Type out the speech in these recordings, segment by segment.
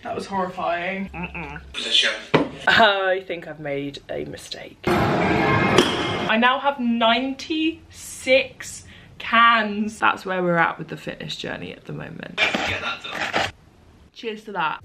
That was horrifying. I think I've made a mistake. I now have 96 cans. That's where we're at with the fitness journey at the moment. Get that done. Cheers to that.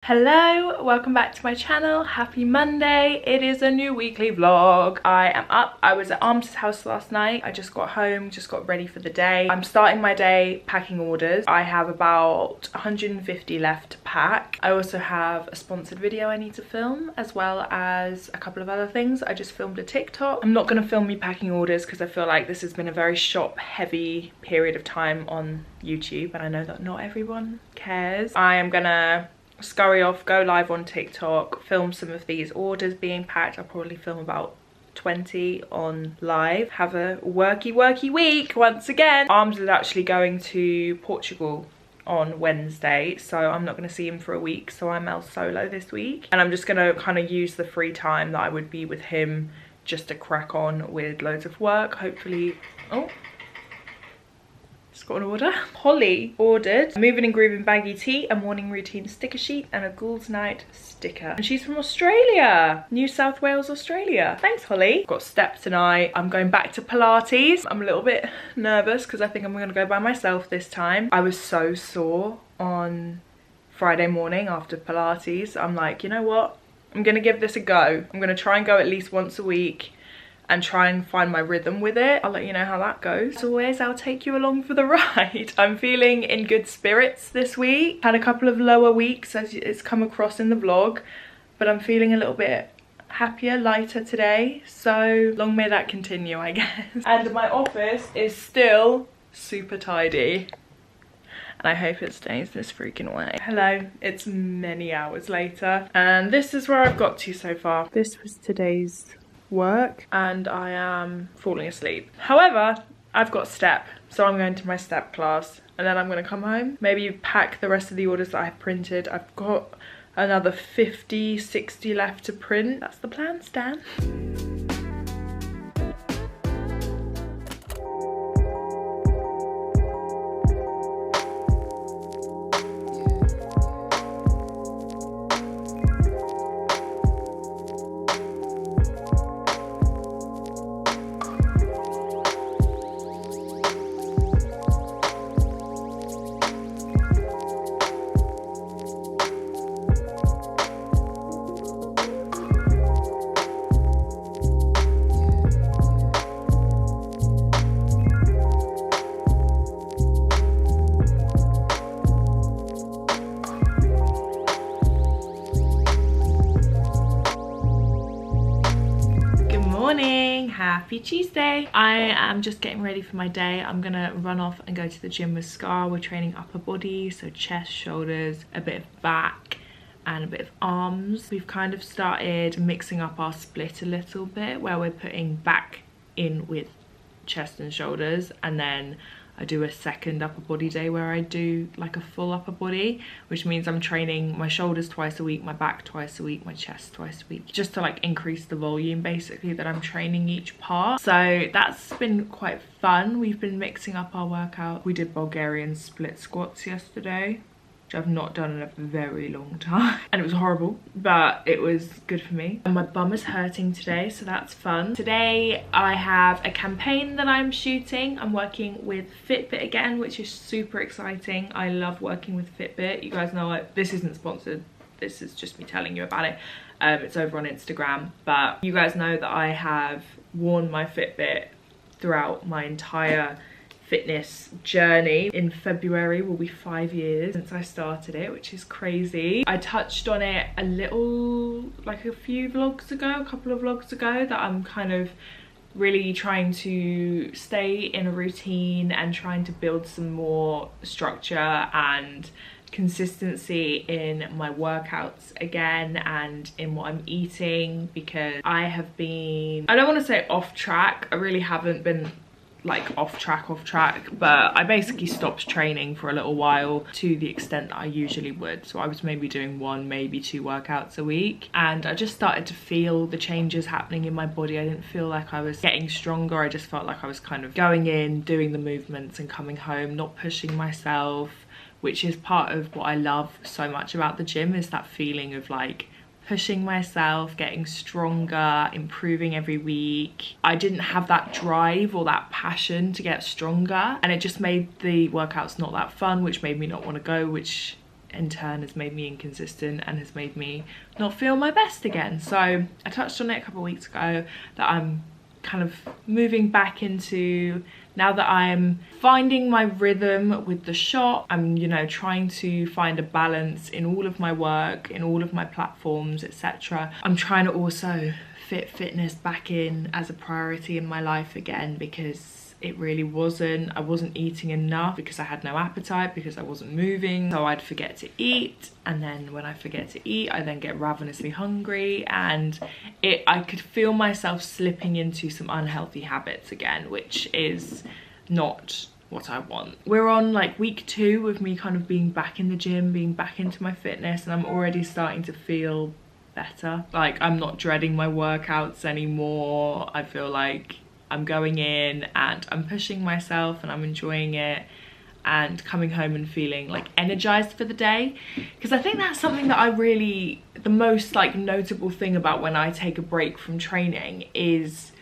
Hello, welcome back to my channel. Happy Monday. It is a new weekly vlog. I am up. I was at Arm's house last night. I just got home, just got ready for the day. I'm starting my day packing orders. I have about 150 left to pack. I also have a sponsored video I need to film, as well as a couple of other things. I just filmed a TikTok. I'm not going to film me packing orders because I feel like this has been a very shop heavy period of time on YouTube, and I know that not everyone cares. I am gonna scurry off, go live on TikTok, film some of these orders being packed. I'll probably film about 20 on live. Have a worky week once again. Arms is actually going to Portugal on Wednesday, so I'm not going to see him for a week, so I'm El Solo this week, and I'm just going to kind of use the free time that I would be with him just to crack on with loads of work. Hopefully, oh, got an order. Holly ordered a moving and grooving baggy tee, a morning routine sticker sheet, and a Ghouls Night sticker. And she's from Australia, New South Wales, Australia. Thanks, Holly. Got step tonight. I'm going back to Pilates. I'm a little bit nervous because I think I'm going to go by myself this time. I was so sore on Friday morning after Pilates. I'm like, you know what? I'm going to give this a go. I'm going to try and go at least once a week and try and find my rhythm with it. I'll let you know how that goes. As always, I'll take you along for the ride. I'm feeling in good spirits this week. Had a couple of lower weeks as it's come across in the vlog, but I'm feeling a little bit happier, lighter today. So long may that continue, I guess. And my office is still super tidy, and I hope it stays this freaking way. Hello, it's many hours later, and this is where I've got to so far. This was today's work, and I am falling asleep. However, I've got step, so I'm going to my step class, and then I'm going to come home, maybe pack the rest of the orders that I've printed. I've got another 50, 60 left to print. That's the plan, Stan. Happy Tuesday. I am just getting ready for my day. I'm gonna run off and go to the gym with Scar. We're training upper body, so chest, shoulders, a bit of back and a bit of arms. We've kind of started mixing up our split a little bit, where we're putting back in with chest and shoulders, and then I do a second upper body day where I do like a full upper body, which means I'm training my shoulders twice a week, my back twice a week, my chest twice a week, just to like increase the volume basically that I'm training each part. So that's been quite fun. We've been mixing up our workout. We did Bulgarian split squats yesterday, which I've not done in a very long time, and it was horrible, but it was good for me. And my bum is hurting today, so that's fun. Today I have a campaign that I'm shooting. I'm working with Fitbit again, which is super exciting. I love working with Fitbit. You guys know it. This isn't sponsored, this is just me telling you about it. It's over on Instagram, but you guys know that I have worn my Fitbit throughout my entire fitness journey. In February will be 5 years since I started it, which is crazy. I touched on it a little, like a few vlogs ago, a couple of vlogs ago, that I'm kind of really trying to stay in a routine and trying to build some more structure and consistency in my workouts again, and in what I'm eating, because I have been, I don't want to say off track, I really haven't been like off track, but I basically stopped training for a little while to the extent that I usually would. So I was maybe doing 1, maybe 2 workouts a week, and I just started to feel the changes happening in my body. I didn't feel like I was getting stronger. I just felt like I was kind of going in, doing the movements and coming home, not pushing myself, which is part of what I love so much about the gym, is that feeling of like pushing myself, getting stronger, improving every week. I didn't have that drive or that passion to get stronger, and it just made the workouts not that fun, which made me not want to go, which in turn has made me inconsistent and has made me not feel my best again. So I touched on it a couple of weeks ago that I'm kind of moving back into, now that I'm finding my rhythm with the shop, I'm, you know, trying to find a balance in all of my work, in all of my platforms, etc. I'm trying to also fit fitness back in as a priority in my life again, because it really wasn't. I wasn't eating enough because I had no appetite, because I wasn't moving. So I'd forget to eat, and then when I forget to eat, I then get ravenously hungry, and I could feel myself slipping into some unhealthy habits again, which is not what I want. We're on like week 2 of me kind of being back in the gym, being back into my fitness, and I'm already starting to feel better. Like, I'm not dreading my workouts anymore. I feel like I'm going in and I'm pushing myself and I'm enjoying it, and coming home and feeling like energized for the day. Because I think that's something that I really, the most like notable thing about when I take a break from training is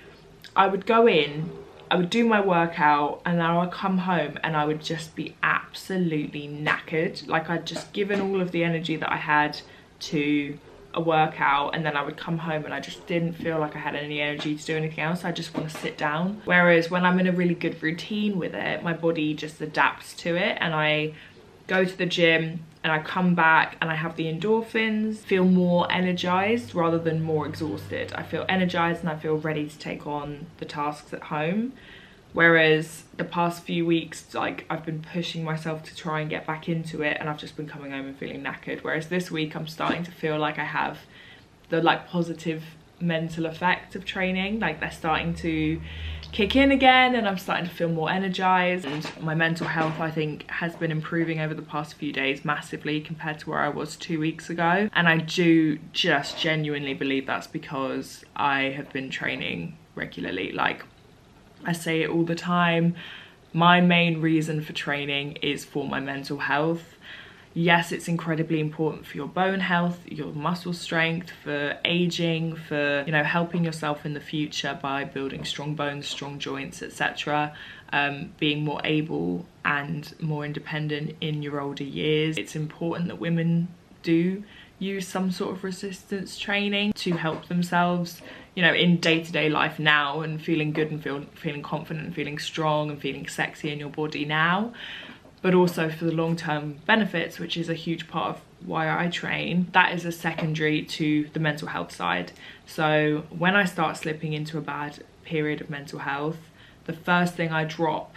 I would go in, I would do my workout, and then I would come home and I would just be absolutely knackered. Like, I'd just given all of the energy that I had to a workout, and then I would come home and I just didn't feel like I had any energy to do anything else. I just want to sit down. Whereas when I'm in a really good routine with it, my body just adapts to it, and I go to the gym and I come back and I have the endorphins, feel more energized rather than more exhausted. I feel energized and I feel ready to take on the tasks at home. Whereas the past few weeks, like, I've been pushing myself to try and get back into it, and I've just been coming home and feeling knackered. Whereas this week I'm starting to feel like I have the like positive mental effect of training. Like, they're starting to kick in again, and I'm starting to feel more energized. And my mental health, I think, has been improving over the past few days massively compared to where I was 2 weeks ago. And I do just genuinely believe that's because I have been training regularly. Like, I say it all the time, my main reason for training is for my mental health. Yes, it's incredibly important for your bone health, your muscle strength, for aging, for, you know, helping yourself in the future by building strong bones, strong joints, etc. Being more able and more independent in your older years. It's important that women do use some sort of resistance training to help themselves, you know, in day-to-day life now, and feeling good and feeling confident and feeling strong and feeling sexy in your body now, but also for the long-term benefits, which is a huge part of why I train. That is a secondary to the mental health side. So when I start slipping into a bad period of mental health, the first thing I drop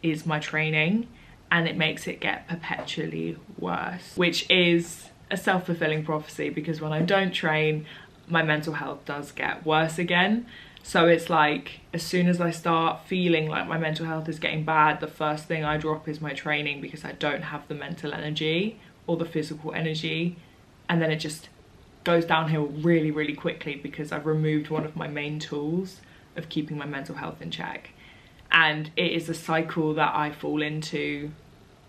is my training, and it makes it get perpetually worse, which is a self-fulfilling prophecy, because when I don't train, my mental health does get worse again. So it's like, as soon as I start feeling like my mental health is getting bad, the first thing I drop is my training, because I don't have the mental energy or the physical energy, and then it just goes downhill really, really quickly, because I've removed one of my main tools of keeping my mental health in check. And it is a cycle that I fall into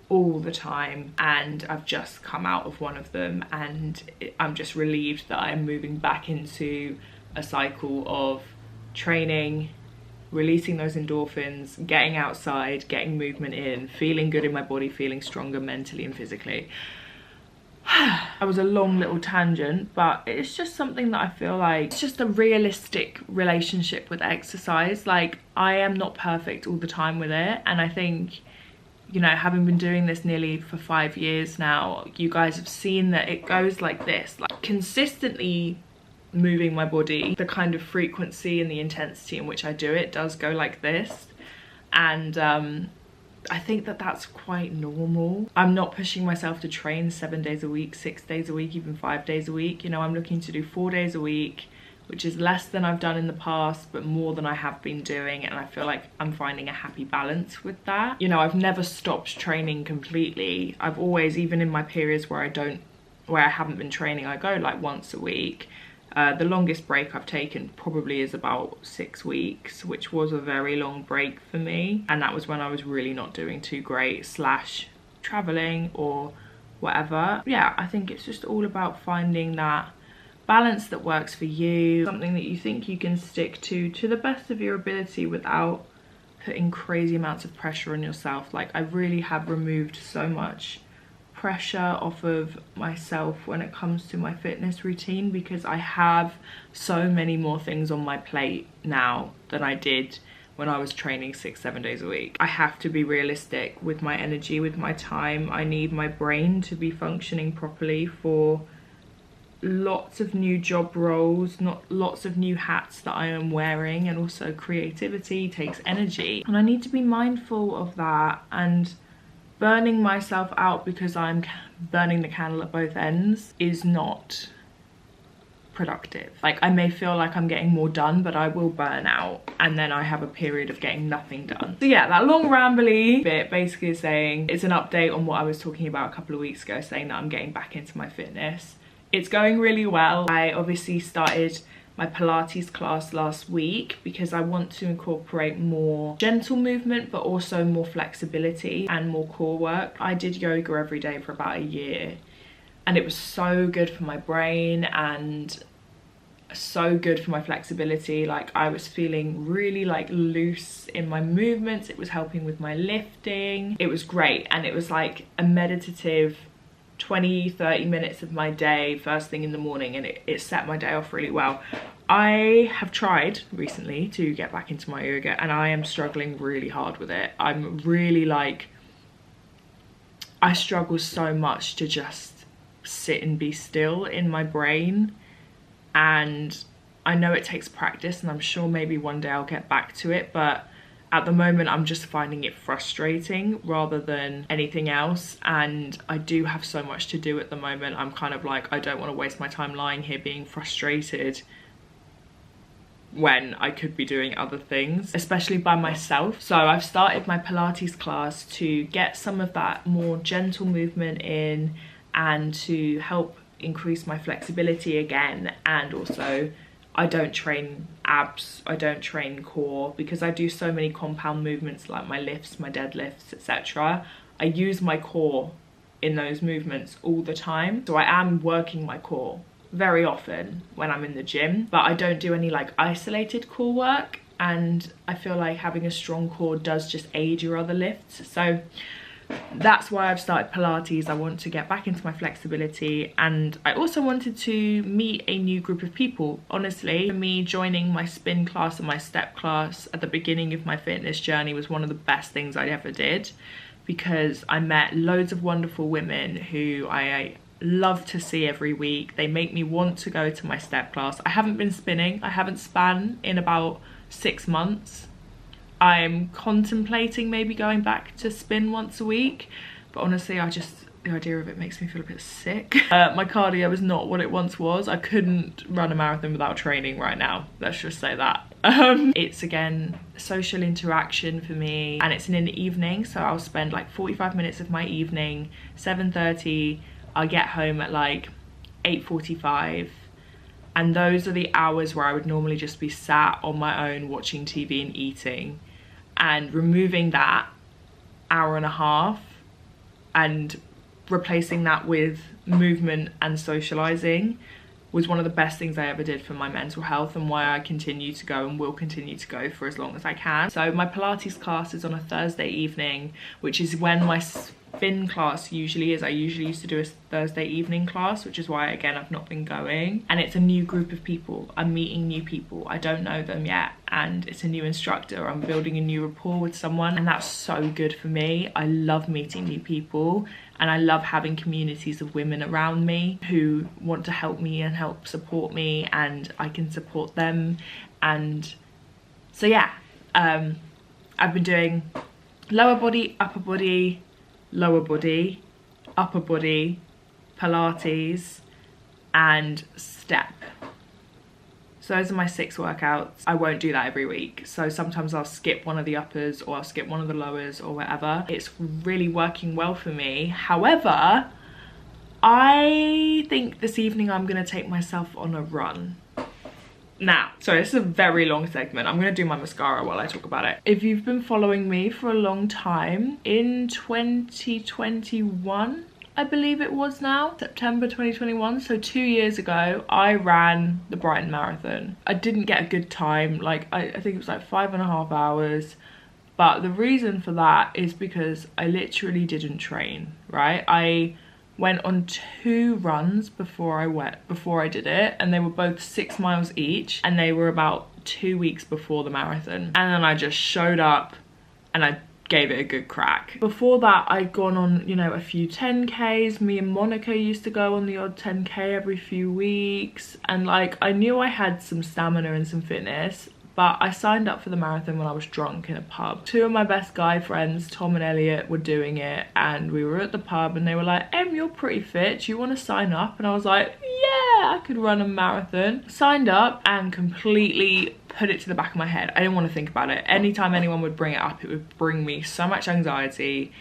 all the time, and I've just come out of one of them, and I'm just relieved that I'm moving back into a cycle of training, releasing those endorphins, getting outside, getting movement in, feeling good in my body, feeling stronger mentally and physically. That was a long little tangent, but it's just something that I feel like, it's just a realistic relationship with exercise. Like, I am not perfect all the time with it, and I think, you know, having been doing this nearly for 5 years now, you guys have seen that it goes like this, like consistently moving my body, the kind of frequency and the intensity in which I do it does go like this. And I think that that's quite normal. I'm not pushing myself to train 7 days a week, 6 days a week, even 5 days a week. You know, I'm looking to do 4 days a week which is less than I've done in the past, but more than I have been doing. And I feel like I'm finding a happy balance with that. You know, I've never stopped training completely. I've always, even in my periods where I haven't been training, I go like once a week. The longest break I've taken probably is about 6 weeks, which was a very long break for me. And that was when I was really not doing too great, slash traveling or whatever. Yeah, I think it's just all about finding that balance that works for you, something that you think you can stick to the best of your ability without putting crazy amounts of pressure on yourself. Like, I really have removed so much pressure off of myself when it comes to my fitness routine, because I have so many more things on my plate now than I did when I was training 6-7 days a week. I have to be realistic with my energy, with my time. I need my brain to be functioning properly for lots of new job roles, not lots of new hats that I am wearing, and also creativity takes energy, and I need to be mindful of that. And burning myself out because I'm burning the candle at both ends is not productive. Like, I may feel like I'm getting more done, but I will burn out, and then I have a period of getting nothing done. So yeah, that long rambly bit basically is saying it's an update on what I was talking about a couple of weeks ago, saying that I'm getting back into my fitness. It's going really well. I obviously started my Pilates class last week because I want to incorporate more gentle movement, but also more flexibility and more core work. I did yoga every day for about a year, and it was so good for my brain and so good for my flexibility. Like, I was feeling really like loose in my movements. It was helping with my lifting. It was great, and it was like a meditative 20-30 minutes of my day first thing in the morning, and it set my day off really well. I have tried recently to get back into my yoga, and I am struggling really hard with it. I'm really like, I struggle so much to just sit and be still in my brain, and I know it takes practice, and I'm sure maybe one day I'll get back to it, but at the moment I'm just finding it frustrating rather than anything else. And I do have so much to do at the moment. I'm kind of like, I don't want to waste my time lying here being frustrated when I could be doing other things, especially by myself. So I've started my Pilates class to get some of that more gentle movement in, and to help increase my flexibility again. And also, I don't train abs, I don't train core, because I do so many compound movements like my lifts, my deadlifts, etc. I use my core in those movements all the time. So I am working my core very often when I'm in the gym, but I don't do any like isolated core work. And I feel like having a strong core does just aid your other lifts. So that's why I've started Pilates. I want to get back into my flexibility, and I also wanted to meet a new group of people. Honestly, for me, joining my spin class and my step class at the beginning of my fitness journey was one of the best things I ever did, because I met loads of wonderful women who I love to see every week. They make me want to go to my step class. I haven't been spinning, I haven't span in about 6 months. I'm contemplating maybe going back to spin once a week, but honestly, the idea of it makes me feel a bit sick. My cardio is not what it once was. I couldn't run a marathon without training right now, let's just say that. It's again social interaction for me, and it's in the evening, so I'll spend like 45 minutes of my evening, 7:30, I'll get home at like 8:45. And those are the hours where I would normally just be sat on my own watching TV and eating. And removing that hour and a half and replacing that with movement and socializing was one of the best things I ever did for my mental health, and why I continue to go and will continue to go for as long as I can. So my Pilates class is on a Thursday evening, which is when my spin class usually is. I usually used to do a Thursday evening class, which is why again I've not been going. And it's a new group of people. I'm meeting new people. I don't know them yet, and it's a new instructor. I'm building a new rapport with someone, and that's so good for me. I love meeting new people, and I love having communities of women around me who want to help me and help support me, and I can support them. And so yeah, I've been doing lower body, upper body, lower body, upper body, Pilates, and step. So those are my 6 workouts. I won't do that every week. So sometimes I'll skip one of the uppers or I'll skip one of the lowers or whatever. It's really working well for me. However, I think this evening I'm gonna take myself on a run. Now, sorry, this is a very long segment. I'm gonna do my mascara while I talk about it. If you've been following me for a long time, in 2021, I believe it was now, September 2021, so 2 years ago, I ran the Brighton Marathon. I didn't get a good time, like I think it was like 5.5 hours, but the reason for that is because I literally didn't train, right? I went on 2 runs before I did it, and they were both 6 miles each, and they were about 2 weeks before the marathon. And then I just showed up and I gave it a good crack. Before that, I'd gone on, you know, a few 10Ks. Me and Monica used to go on the odd 10K every few weeks, and like I knew I had some stamina and some fitness, but I signed up for the marathon when I was drunk in a pub. 2 of my best guy friends, Tom and Elliot, were doing it, and we were at the pub and they were like, Em, you're pretty fit, do you want to sign up? And I was like, yeah, I could run a marathon. Signed up and completely put it to the back of my head. I didn't want to think about it. Anytime anyone would bring it up, it would bring me so much anxiety.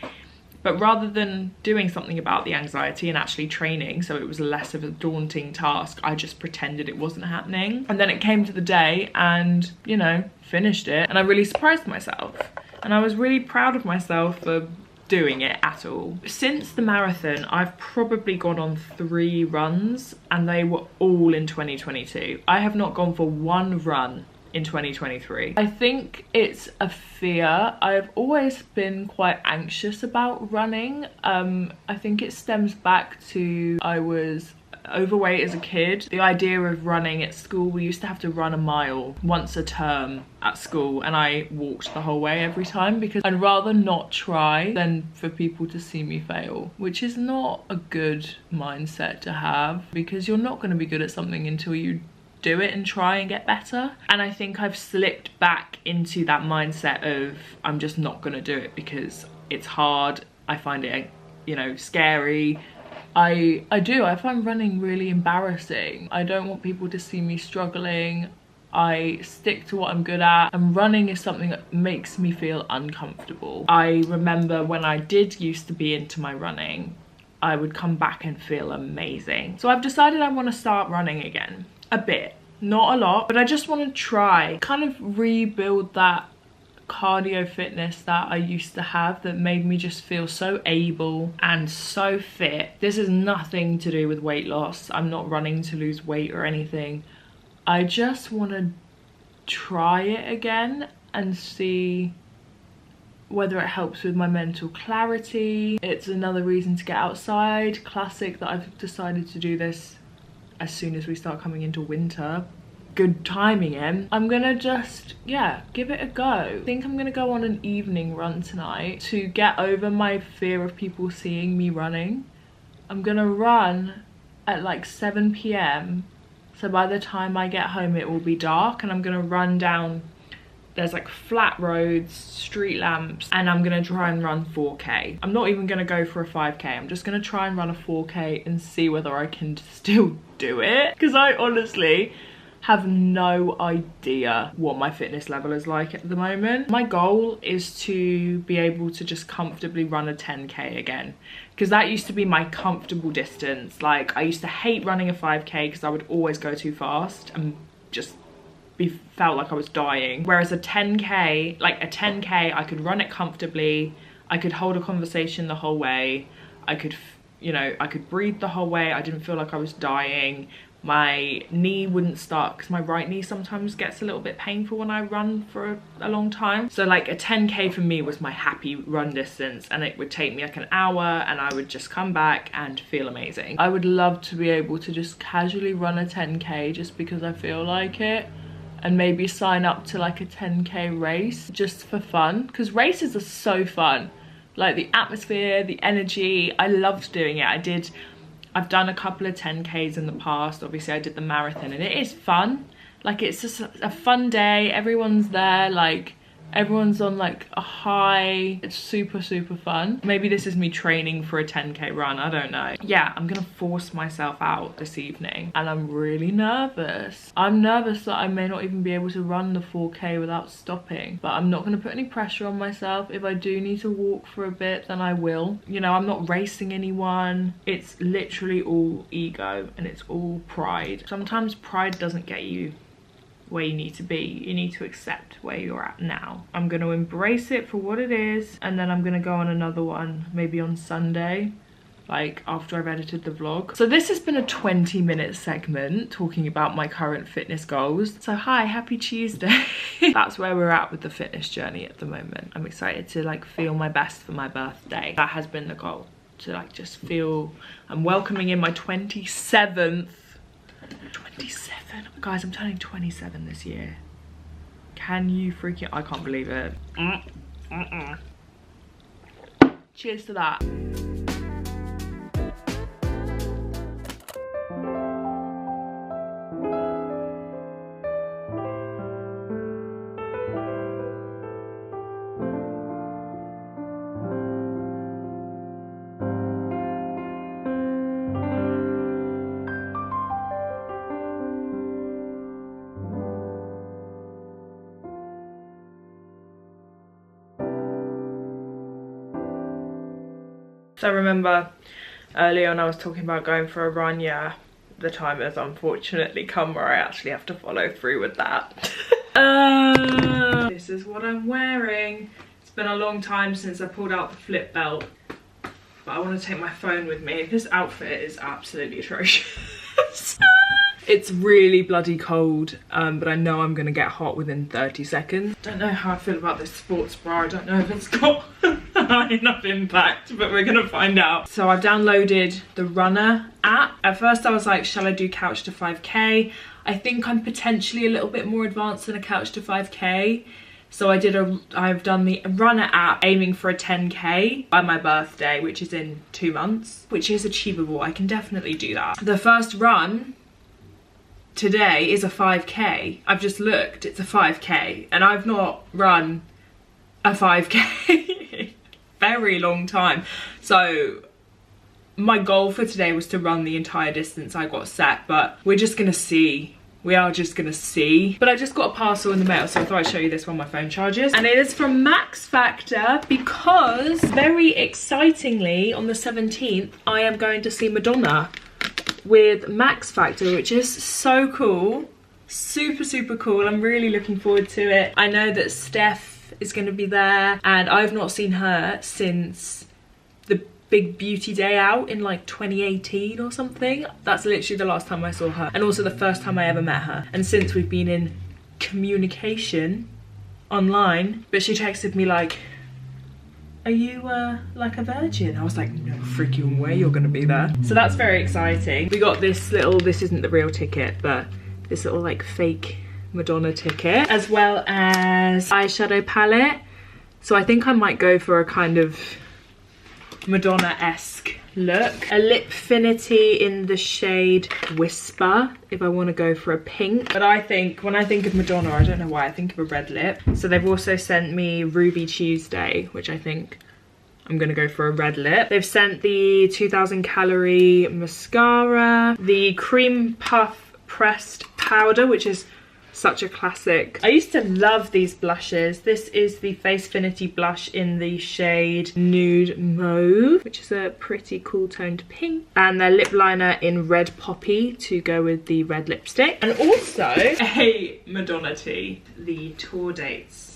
But rather than doing something about the anxiety and actually training, so it was less of a daunting task, I just pretended it wasn't happening. And then it came to the day and, you know, finished it. And I really surprised myself. And I was really proud of myself for doing it at all. Since the marathon, I've probably gone on 3 runs, and they were all in 2022. I have not gone for 1 run in 2023. I think it's a fear. I've always been quite anxious about running. I think it stems back to I was overweight as a kid. The idea of running at school, we used to have to run a mile once a term at school, and I walked the whole way every time because I'd rather not try than for people to see me fail, which is not a good mindset to have, because you're not going to be good at something until you do it and try and get better. And I think I've slipped back into that mindset of I'm just not gonna do it because it's hard. I find it, you know, scary. I find running really embarrassing. I don't want people to see me struggling. I stick to what I'm good at, and running is something that makes me feel uncomfortable. I remember when I did used to be into my running, I would come back and feel amazing. So I've decided I want to start running again. A bit, not a lot, but I just want to try, kind of rebuild that cardio fitness that I used to have that made me just feel so able and so fit. This is nothing to do with weight loss. I'm not running to lose weight or anything. I just want to try it again and see whether it helps with my mental clarity. It's another reason to get outside. Classic that I've decided to do this as soon as we start coming into winter. Good timing, Em. I'm gonna just, yeah, give it a go. I think I'm gonna go on an evening run tonight to get over my fear of people seeing me running. I'm gonna run at like 7 p.m. so by the time I get home it will be dark, and I'm gonna run down, there's like flat roads, street lamps, and I'm gonna try and run 4K. I'm not even gonna go for a 5K. I'm just gonna try and run a 4K and see whether I can still do it, because I honestly have no idea what my fitness level is like at the moment. My goal is to be able to just comfortably run a 10K again, because that used to be my comfortable distance. Like I used to hate running a 5K because I would always go too fast and just felt like I was dying. Whereas a 10K, like a 10K, I could run it comfortably. I could hold a conversation the whole way. I could, you know, I could breathe the whole way. I didn't feel like I was dying. My knee wouldn't start, because my right knee sometimes gets a little bit painful when I run for a long time. So like a 10K for me was my happy run distance, and it would take me like an hour and I would just come back and feel amazing. I would love to be able to just casually run a 10K just because I feel like it, and maybe sign up to like a 10K race just for fun, because races are so fun. Like the atmosphere, the energy, I loved doing it. I've done a couple of 10Ks in the past. Obviously I did the marathon, and it is fun. Like it's just a fun day, everyone's there, like Everyone's on like a high. It's super fun. Maybe this is me training for a 10k run, I don't know. Yeah, I'm gonna force myself out this evening and I'm really nervous. I'm nervous that I may not even be able to run the 4k without stopping, but I'm not gonna put any pressure on myself. If I do need to walk for a bit, then I will. You know, I'm not racing anyone. It's literally all ego and it's all pride. Sometimes pride doesn't get you where you need to be. You need to accept where you're at now. I'm going to embrace it for what it is, and then I'm going to go on another one maybe on Sunday, like after I've edited the vlog. So this has been a 20-minute segment talking about my current fitness goals. So hi, happy Tuesday. That's where we're at with the fitness journey at the moment. I'm excited to like feel my best for my birthday. That has been the goal, to like just feel I'm welcoming in my 27th. 27. Guys, I'm turning 27 this year. Can you freaking... I can't believe it. Cheers to that. So remember earlier on I was talking about going for a run. Yeah, the time has unfortunately come where I actually have to follow through with that. This is what I'm wearing. It's been a long time since I pulled out the flip belt, but I want to take my phone with me. This outfit is absolutely atrocious. It's really bloody cold, but I know I'm gonna get hot within 30 seconds. Don't know how I feel about this sports bra. I don't know if it's got enough impact, but we're gonna find out. So I've downloaded the Runner app. At first I was like, shall I do couch to 5k? I think I'm potentially a little bit more advanced than a couch to 5k. So I've done the Runner app aiming for a 10k by my birthday, which is in 2 months, which is achievable. I can definitely do that. The first run today is a 5k. I've just looked, it's a 5k, and I've not run a 5k very long time. So my goal for today was to run the entire distance I got set, but we're just gonna see. We are just gonna see. But I just got a parcel in the mail, so I thought I'd show you this while my phone charges. And it is from Max Factor, because very excitingly on the 17th I am going to see Madonna with Max Factor, which is so cool. Super cool. I'm really looking forward to it. I know that Steph is going to be there, and I've not seen her since the big beauty day out in like 2018 or something. That's literally the last time I saw her, and also the first time I ever met her. And since we've been in communication online, but she texted me like, are you like a virgin? I was like, no freaking way you're gonna be there. So that's very exciting. We got this little, this isn't the real ticket, but this little like fake Madonna ticket, as well as eyeshadow palette. So I think I might go for a kind of Madonna-esque look. A Lipfinity in the shade Whisper, if I want to go for a pink. But I think, when I think of Madonna, I don't know why, I think of a red lip. So they've also sent me Ruby Tuesday, which I think I'm gonna go for a red lip. They've sent the 2000 calorie mascara, the Cream Puff pressed powder, which is such a classic. I used to love these blushes. This is the Facefinity blush in the shade Nude Mauve, which is a pretty cool toned pink. And their lip liner in Red Poppy to go with the red lipstick. And also a Madonna tee. The tour dates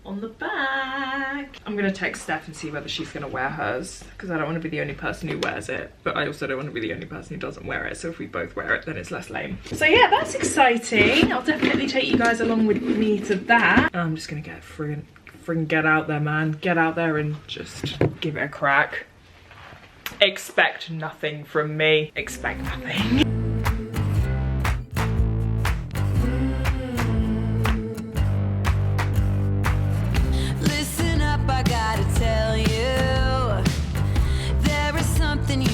on the back. I'm gonna text Steph and see whether she's gonna wear hers, because I don't want to be the only person who wears it, but I also don't want to be the only person who doesn't wear it. So if we both wear it, then it's less lame. So yeah, that's exciting. I'll definitely take you guys along with me to that. And I'm just gonna get friggin' get out there, man. Get out there and just give it a crack. Expect nothing from me. Expect nothing.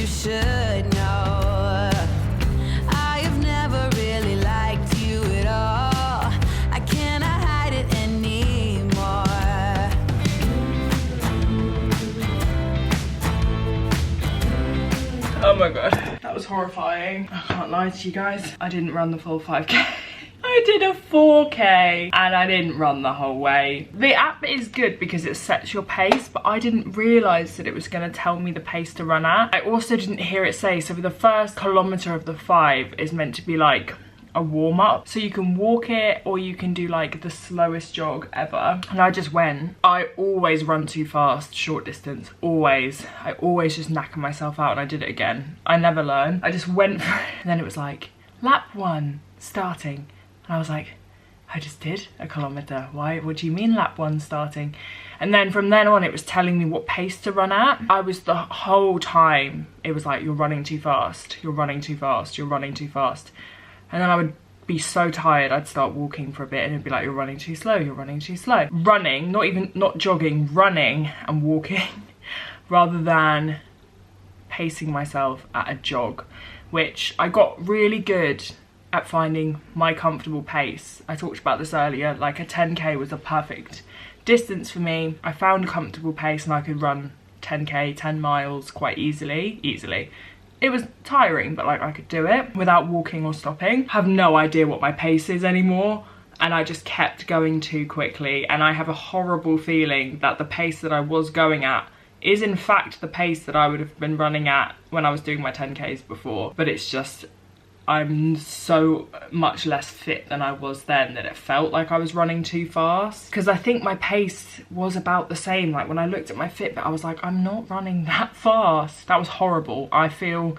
Should know I have never really liked you at all. I cannot hide it anymore. my god, that was horrifying. I can't lie to you guys, I didn't run the full 5k. I did a 4k and I didn't run the whole way. The app is good because it sets your pace, but I didn't realise that it was going to tell me the pace to run at. I also didn't hear it say, so for the first kilometre of the 5 is meant to be like a warm-up, so you can walk it or you can do like the slowest jog ever, and I just went. I always run too fast short distance, always. I always just knacker myself out, and I did it again. I never learn. I just went for it, and then it was like lap 1 starting, and I was like, I just did a kilometre. Why? What do you mean lap 1 starting? And then from then on it was telling me what pace to run at. I was the whole time, it was like, you're running too fast, you're running too fast, you're running too fast. And then I would be so tired, I'd start walking for a bit and it'd be like, you're running too slow, you're running too slow. Running, not jogging, running and walking rather than pacing myself at a jog, which I got really good at finding my comfortable pace. I talked about this earlier, like a 10k was a perfect distance for me. I found a comfortable pace and I could run 10k, 10 miles quite easily. It was tiring, but like I could do it without walking or stopping. I have no idea what my pace is anymore, and I just kept going too quickly, and I have a horrible feeling that the pace that I was going at is in fact the pace that I would have been running at when I was doing my 10Ks before, but it's just, I'm so much less fit than I was then that it felt like I was running too fast. Because I think my pace was about the same. Like when I looked at my Fitbit, I was like, I'm not running that fast. That was horrible. I feel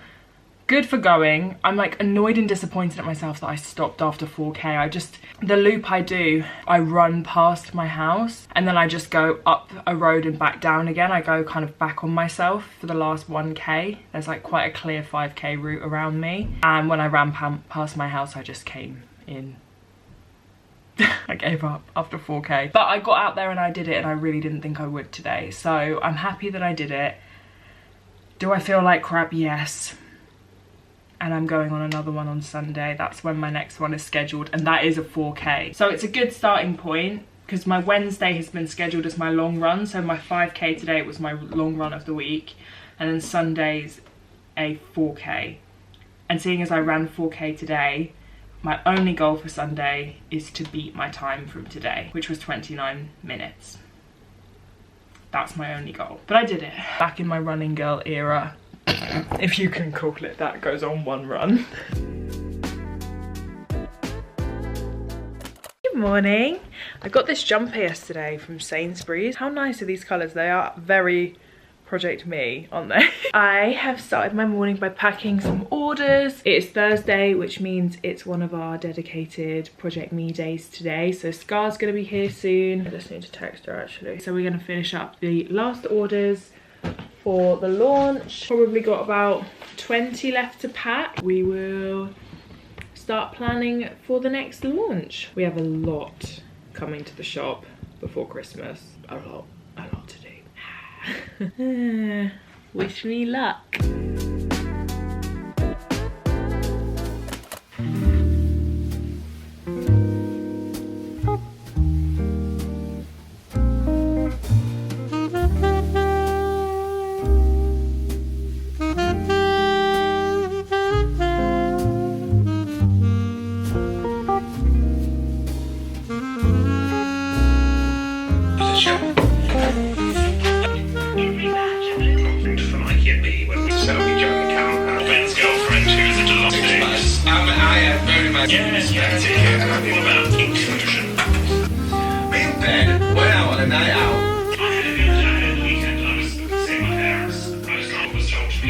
good for going. I'm like annoyed and disappointed at myself that I stopped after 4k. The loop I do, I run past my house and then I just go up a road and back down again. I go kind of back on myself for the last 1k. There's like quite a clear 5k route around me. And when I ran past my house, I just came in. I gave up after 4k. But I got out there and I did it, and I really didn't think I would today. So I'm happy that I did it. Do I feel like crap? Yes. And I'm going on another one on Sunday. That's when my next one is scheduled, and that is a 4k. So it's a good starting point because my Wednesday has been scheduled as my long run. So my 5k today was my long run of the week, and then Sunday's a 4k. And seeing as I ran 4k today, my only goal for Sunday is to beat my time from today, which was 29 minutes. That's my only goal. But I did it. Back in my running girl era, if you can call it that, goes on one run. Good morning. I got this jumper yesterday from Sainsbury's. How nice are these colours? They are very Project Me, aren't they? I have started my morning by packing some orders. It's Thursday, which means it's one of our dedicated Project Me days today. So Scar's gonna be here soon. I just need to text her actually. So we're gonna finish up the last orders for the launch. Probably got about 20 left to pack. We will start planning for the next launch. We have a lot coming to the shop before Christmas. A lot to do. Wish me luck. Yes, that's it. What about inclusion? Me in bed, went out on a night out. I had a weekend. I was seeing my parents. I was told to be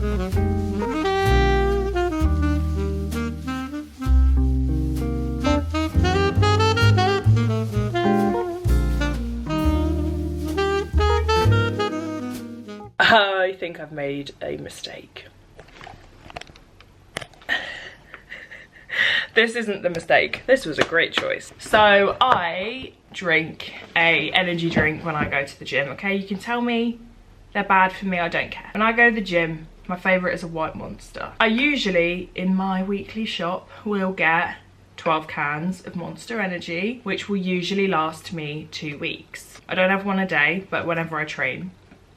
I think I've made a mistake. This isn't the mistake. This was a great choice. So I drink a energy drink when I go to the gym, okay? You can tell me they're bad for me, I don't care. When I go to the gym, my favourite is a white Monster. I usually, in my weekly shop, will get 12 cans of Monster Energy, which will usually last me 2 weeks. I don't have one a day, but whenever I train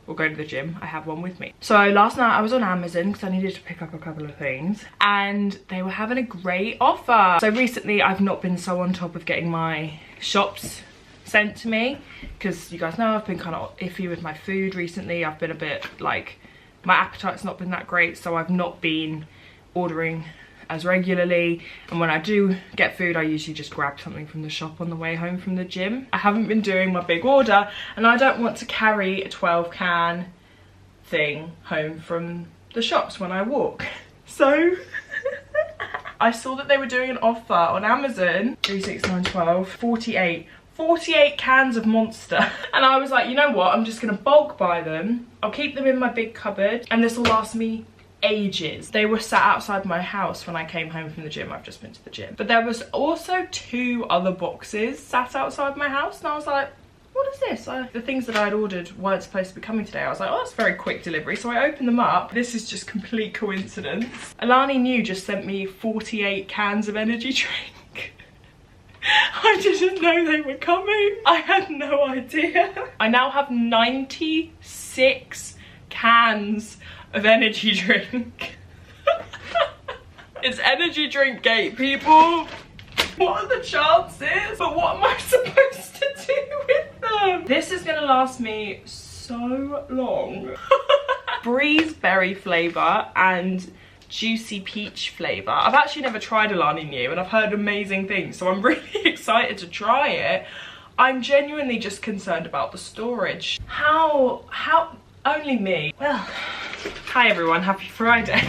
or go to the gym, I have one with me. So last night I was on Amazon because I needed to pick up a couple of things and they were having a great offer. So recently I've not been so on top of getting my shops sent to me because you guys know I've been kind of iffy with my food recently. I've been a bit like, my appetite's not been that great, so I've not been ordering as regularly, and when I do get food I usually just grab something from the shop on the way home from the gym. I haven't been doing my big order and I don't want to carry a 12 can thing home from the shops when I walk. So I saw that they were doing an offer on Amazon, 3, 6, 9, 12, 48 cans of Monster. And I was like, you know what, I'm just gonna bulk buy them. I'll keep them in my big cupboard and this will last me ages. They were sat outside my house when I came home from the gym. I've just been to the gym. But there was also 2 other boxes sat outside my house and I was like, what is this? The things that I'd ordered weren't supposed to be coming today. I was like, oh, that's very quick delivery. So I opened them up. This is just complete coincidence. Alani New just sent me 48 cans of energy drink. I didn't know they were coming. I had no idea. I now have 96 cans of energy drink. It's energy drink gate, people. What are the chances? But what am I supposed to do with them? This is gonna last me so long. Breeze berry flavour and juicy peach flavour. I've actually never tried Alani New and I've heard amazing things, so I'm really excited to try it. I'm genuinely just concerned about the storage. How only me? Well, hi everyone, happy Friday.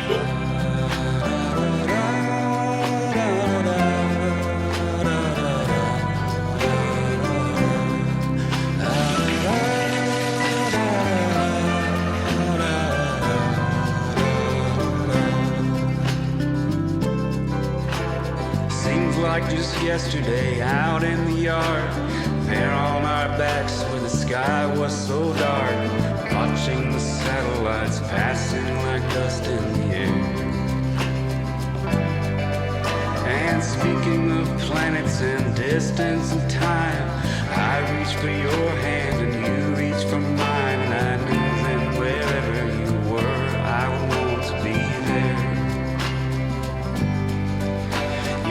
Seems like just yesterday out in the yard, there on our backs where the sky was so dark, watching the satellites passing like dust in the air. And speaking of planets and distance and time, I reach for your hand and you reach for mine, and I knew that wherever you were, I would want to be there.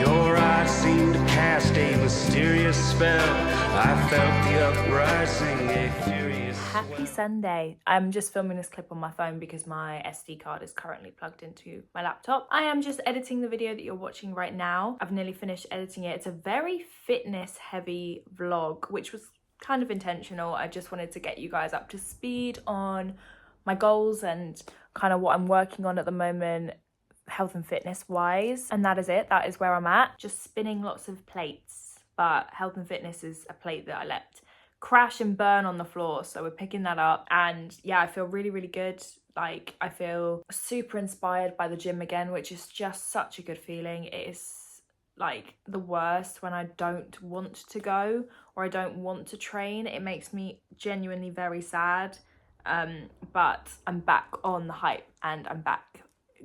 Your eyes seemed to cast a mysterious spell. I felt the uprising, a furious Happy Sunday. I'm just filming this clip on my phone because my SD card is currently plugged into my laptop. I am just editing the video that you're watching right now. I've nearly finished editing it. It's a very fitness heavy vlog, which was kind of intentional. I just wanted to get you guys up to speed on my goals and kind of what I'm working on at the moment, health and fitness wise. And that is it. That is where I'm at. Just spinning lots of plates. But health and fitness is a plate that I let crash and burn on the floor, so we're picking that up. And yeah, I feel really good. Like, I feel super inspired by the gym again, which is just such a good feeling. It is like the worst when I don't want to go or I don't want to train. It makes me genuinely very sad, but I'm back on the hype and I'm back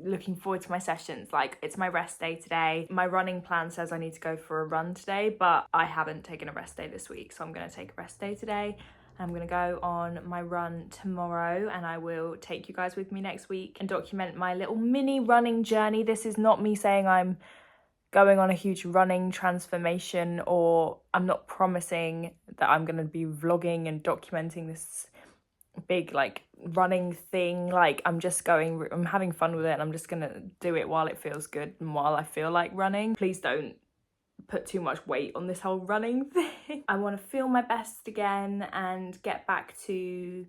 looking forward to my sessions. Like, it's my rest day today. My running plan says I need to go for a run today, but I haven't taken a rest day this week, so I'm going to take a rest day today. I'm going to go on my run tomorrow and I will take you guys with me next week and document my little mini running journey. This is not me saying I'm going on a huge running transformation, or I'm not promising that I'm going to be vlogging and documenting this big like running thing. Like, I'm having fun with it and I'm just gonna do it while it feels good and while I feel like running. Please don't put too much weight on this whole running thing. I want to feel my best again and get back to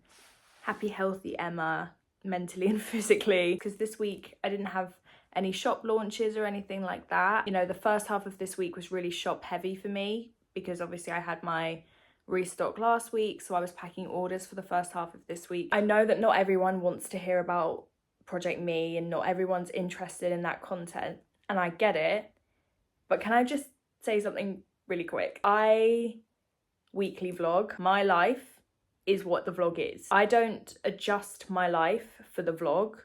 happy healthy Emma mentally and physically, because this week I didn't have any shop launches or anything like that. You know, the first half of this week was really shop heavy for me because obviously I had my restock last week, so I was packing orders for the first half of this week. I know that not everyone wants to hear about Project Me and not everyone's interested in that content, and I get it, but can I just say something really quick? I weekly vlog. My life is what the vlog is. I don't adjust my life for the vlog.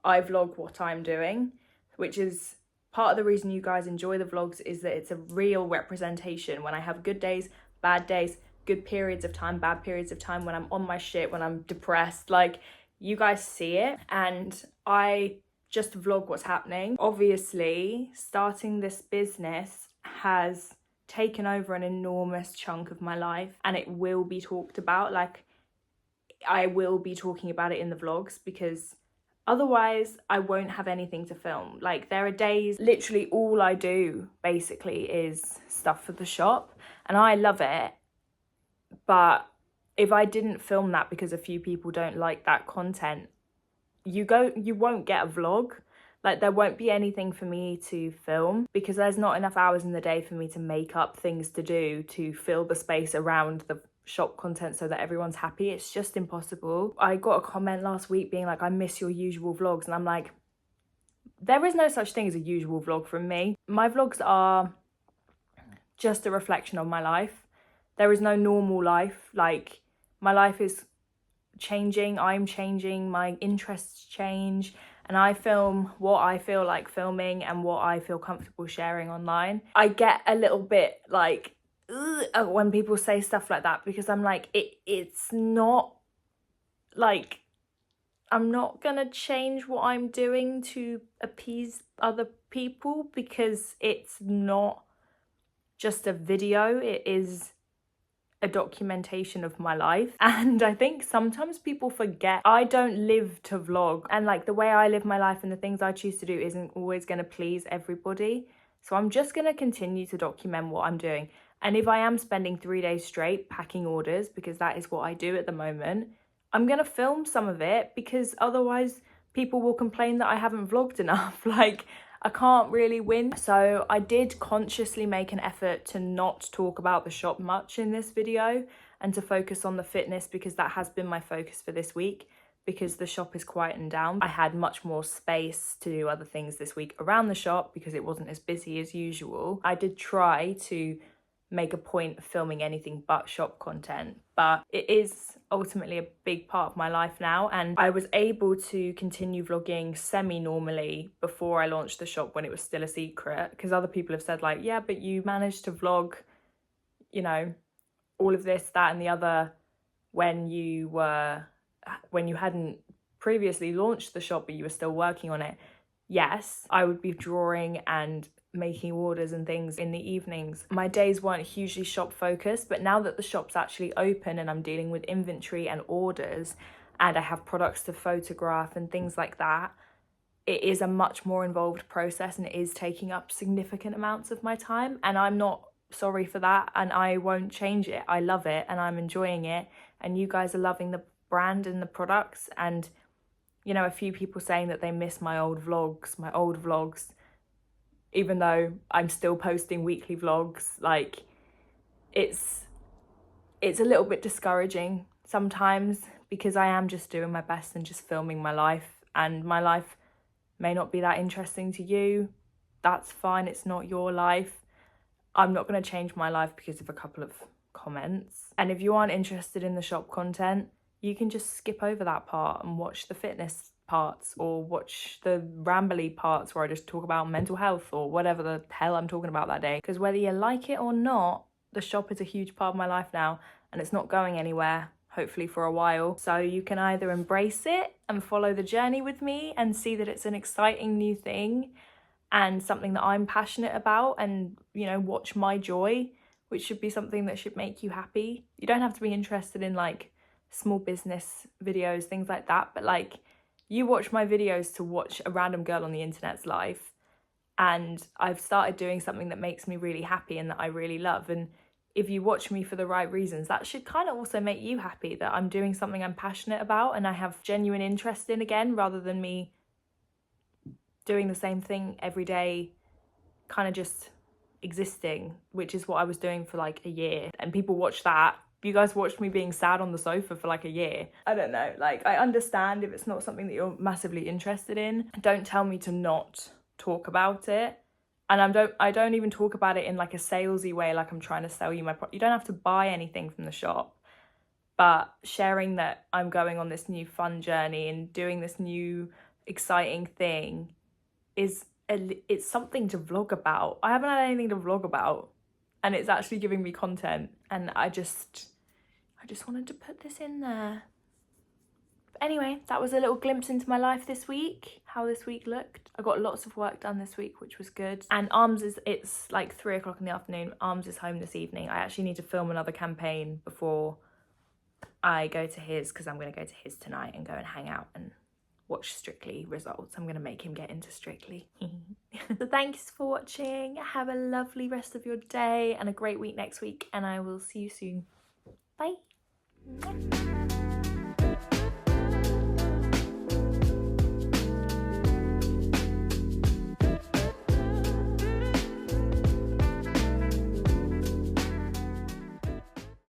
I vlog what I'm doing, which is part of the reason you guys enjoy the vlogs, is that it's a real representation. When I have good days, bad days, good periods of time, bad periods of time, when I'm on my shit, when I'm depressed, like, you guys see it, and I just vlog what's happening. Obviously, starting this business has taken over an enormous chunk of my life, and it will be talked about. Like, I will be talking about it in the vlogs, because otherwise I won't have anything to film. Like, there are days, literally all I do basically is stuff for the shop, and I love it, but if I didn't film that because a few people don't like that content, you won't get a vlog. Like, there won't be anything for me to film because there's not enough hours in the day for me to make up things to do to fill the space around the shop content so that everyone's happy. It's just impossible. I got a comment last week being like, I miss your usual vlogs, and I'm like, there is no such thing as a usual vlog from me. My vlogs are just a reflection of my life. There is no normal life. Like, my life is changing, I'm changing, my interests change, and I film what I feel like filming and what I feel comfortable sharing online. I get a little bit like, ugh, when people say stuff like that, because I'm like, it's not like, I'm not gonna change what I'm doing to appease other people, because it's not just a video, it is a documentation of my life. And I think sometimes people forget I don't live to vlog, and like, the way I live my life and the things I choose to do isn't always going to please everybody. So I'm just going to continue to document what I'm doing. And if I am spending 3 days straight packing orders, because that is what I do at the moment, I'm going to film some of it, because otherwise people will complain that I haven't vlogged enough. Like, I can't really win. So I did consciously make an effort to not talk about the shop much in this video and to focus on the fitness, because that has been my focus for this week, because the shop is quietened down. I had much more space to do other things this week around the shop because it wasn't as busy as usual. I did try to make a point of filming anything but shop content, but it is ultimately a big part of my life now, and I was able to continue vlogging semi-normally before I launched the shop when it was still a secret, because other people have said like, yeah, but you managed to vlog, you know, all of this, that and the other when you hadn't previously launched the shop but you were still working on it. Yes, I would be drawing and making orders and things in the evenings. My days weren't hugely shop focused, but now that the shop's actually open and I'm dealing with inventory and orders and I have products to photograph and things like that, it is a much more involved process, and it is taking up significant amounts of my time, and I'm not sorry for that, and I won't change it. I love it and I'm enjoying it, and you guys are loving the brand and the products. And you know, a few people saying that they miss my old vlogs, even though I'm still posting weekly vlogs. Like, it's a little bit discouraging sometimes, because I am just doing my best and just filming my life, and my life may not be that interesting to you. That's fine, it's not your life. I'm not going to change my life because of a couple of comments. And if you aren't interested in the shop content, you can just skip over that part and watch the fitness parts, or watch the rambly parts where I just talk about mental health or whatever the hell I'm talking about that day. Because whether you like it or not, the shop is a huge part of my life now, and it's not going anywhere, hopefully for a while. So you can either embrace it and follow the journey with me and see that it's an exciting new thing and something that I'm passionate about, and, you know, watch my joy, which should be something that should make you happy. You don't have to be interested in like small business videos, things like that, but like, you watch my videos to watch a random girl on the internet's life, and I've started doing something that makes me really happy and that I really love, and if you watch me for the right reasons, that should kind of also make you happy that I'm doing something I'm passionate about and I have genuine interest in again, rather than me doing the same thing every day, kind of just existing, which is what I was doing for like a year. And people watch that. You guys watched me being sad on the sofa for like a year. I don't know, like, I understand if it's not something that you're massively interested in. Don't tell me to not talk about it. And I don't even talk about it in like a salesy way, like I'm trying to sell you my product. You don't have to buy anything from the shop. But sharing that I'm going on this new fun journey and doing this new exciting thing it's something to vlog about. I haven't had anything to vlog about, and it's actually giving me content, and I just wanted to put this in there. But anyway, that was a little glimpse into my life this week, how this week looked. I got lots of work done this week, which was good. And it's like 3 o'clock in the afternoon. Arms is home this evening. I actually need to film another campaign before I go to his, because I'm going to go to his tonight and go and hang out and watch Strictly results. I'm going to make him get into Strictly. So thanks for watching. Have a lovely rest of your day and a great week next week, and I will see you soon. Bye.